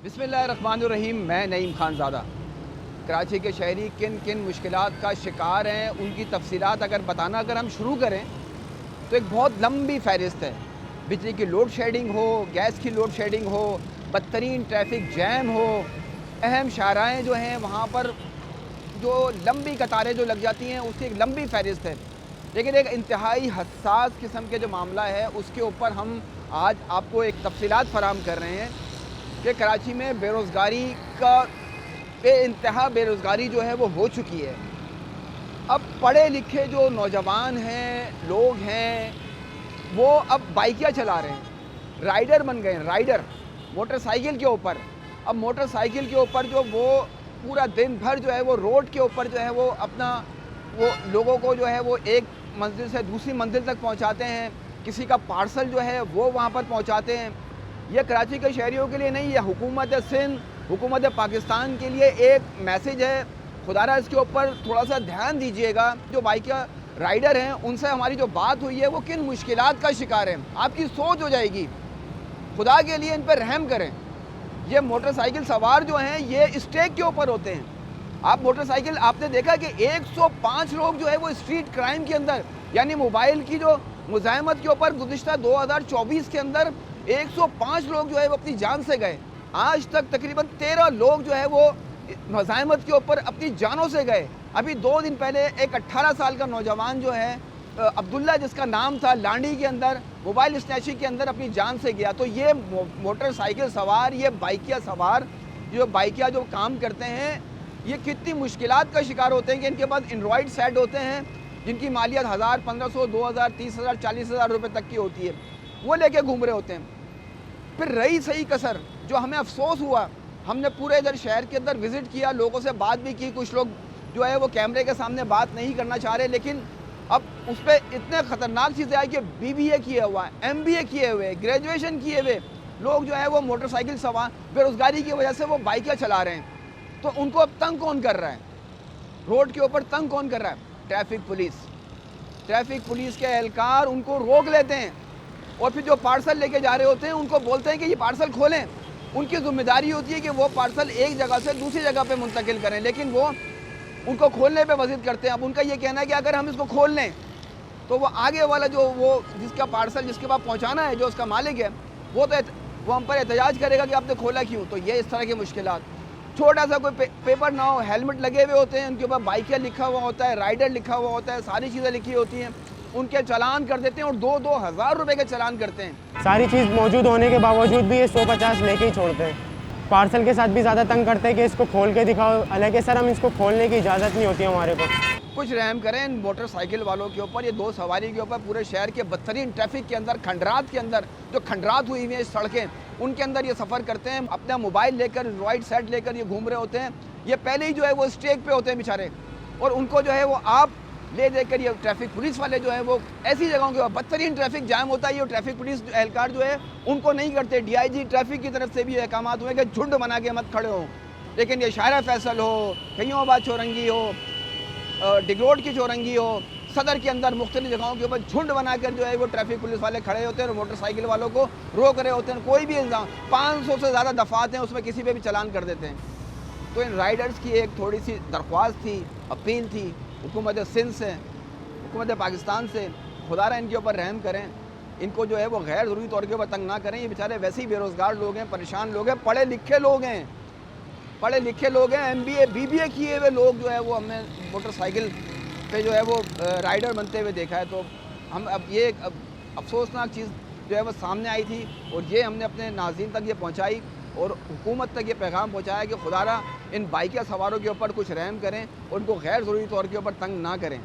बिस्मिल्लाहिर्रहमानिर्रहीम। मैं नईम खान ज़ादा। कराची के शहरी किन किन मुश्किलात का शिकार हैं, उनकी तफसीलात अगर हम शुरू करें तो एक बहुत लंबी फहरिस्त है। बिजली की लोड शेडिंग हो, गैस की लोड शेडिंग हो, बदतरीन ट्रैफिक जैम हो, अहम शाहराएँ जो हैं वहाँ पर जो लंबी कतारें जो लग जाती हैं, उसकी एक लंबी फहरिस्त है। लेकिन एक इंतहाई हसास किस्म के जो मामला है, उसके ऊपर हम आज आपको एक तफसीलात फराहम कर रहे हैं कि कराची में बेरोज़गारी का बेइंतहा बेरोज़गारी जो है वो हो चुकी है। अब पढ़े लिखे जो नौजवान हैं, लोग हैं, वो अब बाइकियाँ चला रहे हैं, राइडर बन गए हैं, राइडर मोटरसाइकिल के ऊपर। अब मोटरसाइकिल के ऊपर जो वो पूरा दिन भर जो है वो रोड के ऊपर जो है वो अपना वो लोगों को जो है वो एक मंजिल से दूसरी मंजिल तक पहुंचाते हैं, किसी का पार्सल जो है वो वहाँ पर पहुंचाते हैं। ये कराची के शहरियों के लिए नहीं, ये हुकूमत सिंध, हुकूमत पाकिस्तान के लिए एक मैसेज है। खुदारा इसके ऊपर थोड़ा सा ध्यान दीजिएगा। जो बाइकिया राइडर हैं उनसे हमारी जो बात हुई है वो किन मुश्किलात का शिकार है, आपकी सोच हो जाएगी। खुदा के लिए इन पर रहम करें। ये मोटरसाइकिल सवार जो हैं ये स्टेक के ऊपर होते हैं। आप मोटरसाइकिल आपने देखा कि 105 लोग जो है वो स्ट्रीट क्राइम के अंदर, यानी मोबाइल की जो मुज़ाहमत के ऊपर गुज़िश्ता 2024 के अंदर 105 लोग जो है वो अपनी जान से गए। आज तक तकरीबन 13 लोग जो है वो मुज़ाहमत के ऊपर अपनी जानों से गए। अभी 2 दिन पहले एक 18 साल का नौजवान जो है अब्दुल्ला, जिसका नाम था, लांडी के अंदर मोबाइल स्नैचिंग के अंदर अपनी जान से गया। तो ये मोटरसाइकिल सवार, ये बाइकिया सवार जो बाइकिया जो काम करते हैं, ये कितनी मुश्किलात का शिकार होते हैं कि इनके पास एंड्रॉयड सेट होते हैं जिनकी मालियत 1000, 1500, 2000, 30,000, 40,000 रुपये तक की होती है, वो लेके घूम रहे होते हैं। फिर रही सही कसर, जो हमें अफसोस हुआ, हमने पूरे इधर शहर के अंदर विज़िट किया, लोगों से बात भी की। कुछ लोग जो है वो कैमरे के सामने बात नहीं करना चाह रहे, लेकिन अब उस पर इतने ख़तरनाक चीज़ें आई कि BBA किया हुआ है, MBA किए हुए, ग्रेजुएशन किए हुए लोग जो है वो मोटरसाइकिल सवार बेरोज़गारी की वजह से वो बाइकें चला रहे हैं। तो उनको अब तंग कौन कर रहा है? रोड के ऊपर तंग कौन कर रहा है? Traffic police. ट्रैफिक पुलिस के एहलकार उनको रोक लेते हैं और फिर जो पार्सल लेके जा रहे होते हैं उनको बोलते हैं कि ये पार्सल खोलें। उनकी ज़िम्मेदारी होती है कि वो पार्सल एक जगह से दूसरी जगह पे मुंतकिल करें, लेकिन वो उनको खोलने पे वज़ीद करते हैं। अब उनका ये कहना है कि अगर हम इसको खोल लें तो वो आगे वाला जो वो जिसका पार्सल जिसके पास पहुँचाना है, जो उसका मालिक है, वो हम पर एहतजाज करेगा कि आपने खोला क्यों। तो ये इस तरह की मुश्किलात। छोटा सा कोई पेपर ना हो, हेलमेट लगे हुए होते हैं, उनके ऊपर बाइकिया लिखा हुआ होता है, राइडर लिखा हुआ होता है, सारी चीज़ें लिखी होती हैं, उनके चालान कर देते हैं और 2-2 हज़ार रुपये के चालान करते हैं। सारी चीज़ मौजूद होने के बावजूद भी ये 150 लेके ही छोड़ते हैं। पार्सल के साथ भी ज़्यादा तंग करते हैं कि इसको खोल के दिखाओ, हालांकि सर हम इसको खोलने की इजाज़त नहीं होती हमारे को। कुछ रहम करें इन मोटरसाइकिल वालों के ऊपर, ये 2 सवारी के ऊपर। पूरे शहर के बदतरीन ट्रैफिक के अंदर, खंडरात के अंदर जो खंडरात हुई हुई हैं सड़कें, उनके अंदर ये सफ़र करते हैं, अपना मोबाइल लेकर, एंड्रॉयड सेट लेकर ये घूम रहे होते हैं। ये पहले ही जो है वो स्टेक पे होते हैं बेचारे, और उनको जो है वो आप ले देकर ये ट्रैफिक पुलिस वाले जो है वो ऐसी जगहों के बदतरीन ट्रैफिक जाम होता है, ये ट्रैफिक पुलिस एहलकार जो है उनको नहीं करते। DIG ट्रैफिक की तरफ से भी अहकाम हुए कि झुंड बना के मत खड़े हो। लेकिन ये शायरा फैसल हो, कईयोंबाद चौरंगी हो, डिगरोड की चौरंगी हो, सदर के अंदर मुख्तलिफ जगहों के ऊपर झुंड बनाकर जो है वो ट्रैफिक पुलिस वाले खड़े होते हैं और मोटरसाइकिल वालों को रोक रहे होते हैं। कोई भी इल्ज़ाम, 500 से ज़्यादा दफ़ात हैं, उसमें किसी पे भी चालान कर देते हैं। तो इन राइडर्स की एक थोड़ी सी दरख्वास्त थी, अपील थी हुकूमत सिंध से, हुकूमत पाकिस्तान से, खुदारा इनके ऊपर रहम करें, इनको जो है वो गैर ज़रूरी तौर के ऊपर तंग ना करें। ये बेचारे वैसे ही बेरोज़गार लोग हैं, परेशान लोग हैं, पढ़े लिखे लोग हैं, MBA BBA किए हुए लोग जो है वो हमने मोटरसाइकिल पे जो है वो राइडर बनते हुए देखा है। तो हम अब ये अफसोसनाक चीज़ जो है वो सामने आई थी और ये हमने अपने नाज़रीन तक ये पहुंचाई और हुकूमत तक ये पैगाम पहुंचाया कि खुदारा इन बाइकिया सवारों के ऊपर कुछ रहम करें और उनको गैर ज़रूरी तौर के ऊपर तंग ना करें।